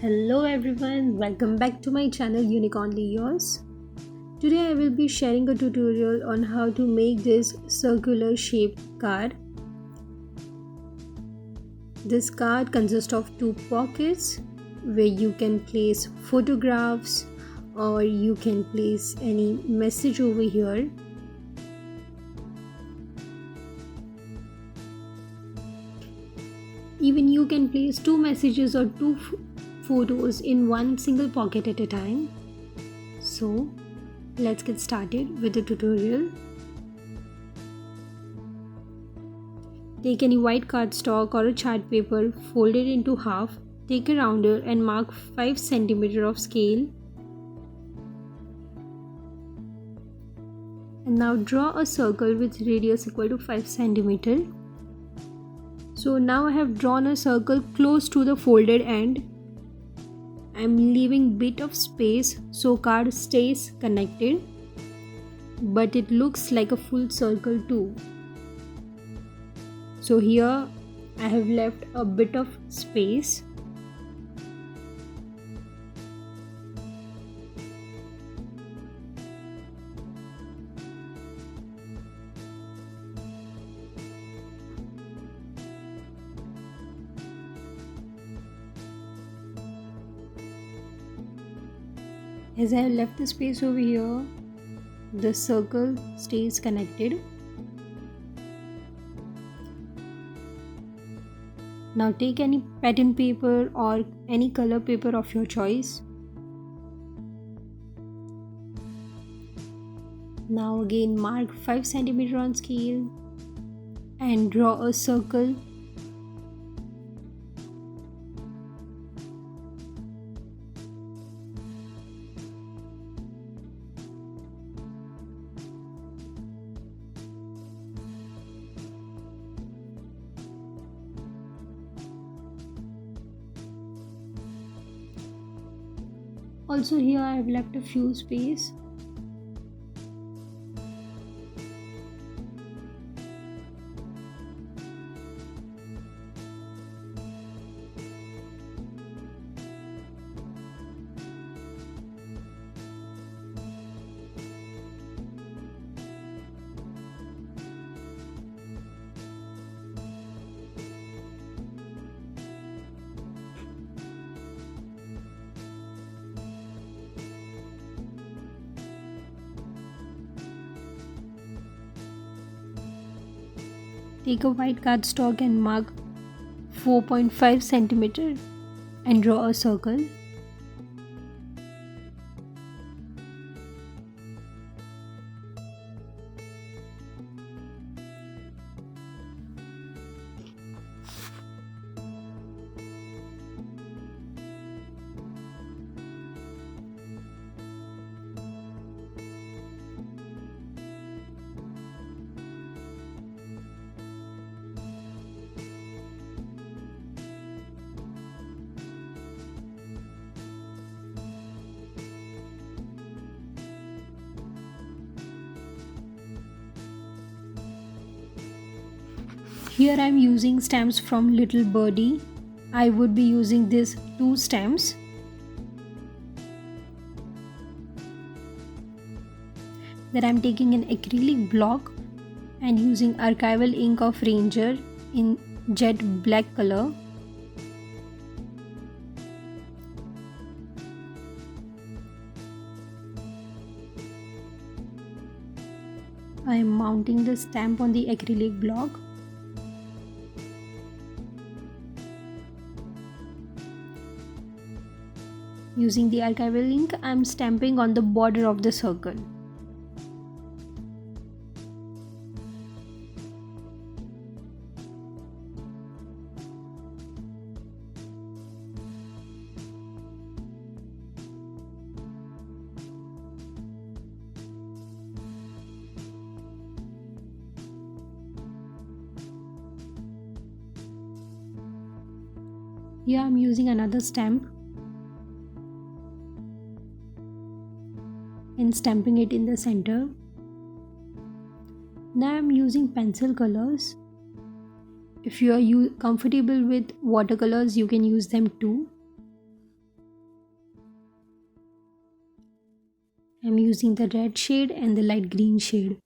Hello everyone, welcome back to my channel Unique Only Yours. Today I will be sharing a tutorial on how to make this circular shaped card. This card consists of two pockets where you can place photographs or you can place any message over here. Even you can place two messages or two photos in one single pocket at a time. So let's get started with the tutorial. Take any white cardstock or a chart paper, fold it into half, take a rounder and mark 5 cm of scale. And now draw a circle with radius equal to 5 cm. So now I have drawn a circle close to the folded end. I am leaving bit of space so card stays connected, but it looks like a full circle too. So here I have left a bit of space. As I have left the space over here, the circle stays connected. Now take any pattern paper or any color paper of your choice. Now again mark 5 cm on scale and draw a circle. Also here I have left a few space. Take a white cardstock and mark 4.5 cm and draw a circle. Here I am using stamps from Little Birdie. I would be using these two stamps. Then I am taking an acrylic block and using archival ink of Ranger in jet black color. I am mounting the stamp on the acrylic block. Using the archival ink, I am stamping on the border of the circle. Here I am using another stamp and stamping it in the center. Now I am using pencil colors. If you are comfortable with watercolors, you can use them too. I'm using the red shade and the light green shade.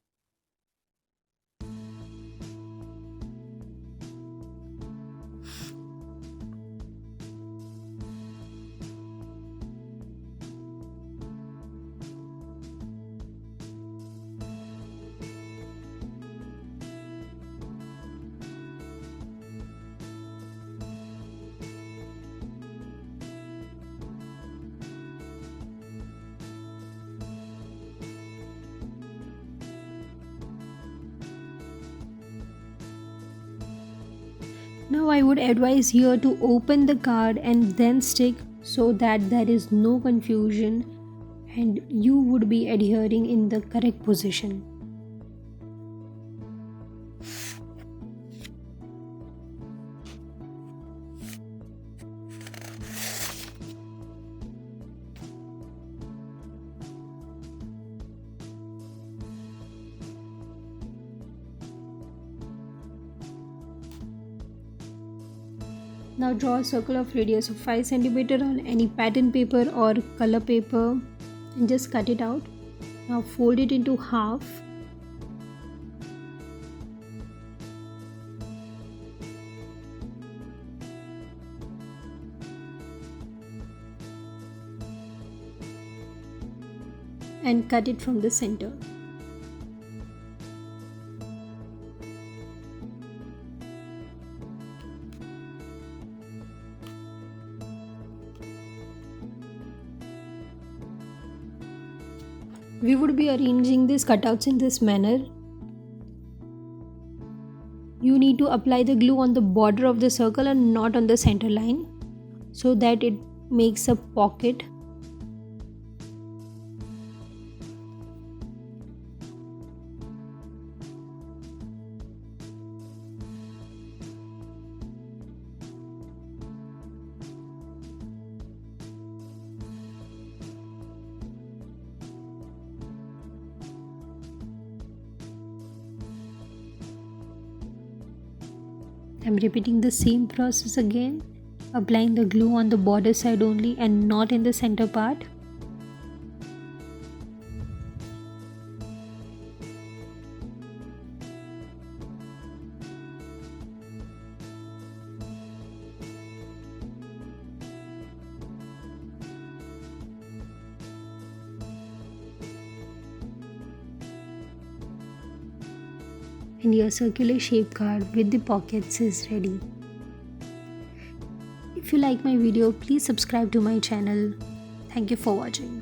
Now I would advise here to open the card and then stick so that there is no confusion and you would be adhering in the correct position. Now draw a circle of radius of 5 cm on any pattern paper or color paper and just cut it out. Now fold it into half. And cut it from the center. We would be arranging these cutouts in this manner. You need to apply the glue on the border of the circle and not on the center line so that it makes a pocket. I'm repeating the same process again, applying the glue on the border side only and not in the center part. And your circular shape card with the pockets is ready. If you like my video, please subscribe to my channel. Thank you for watching.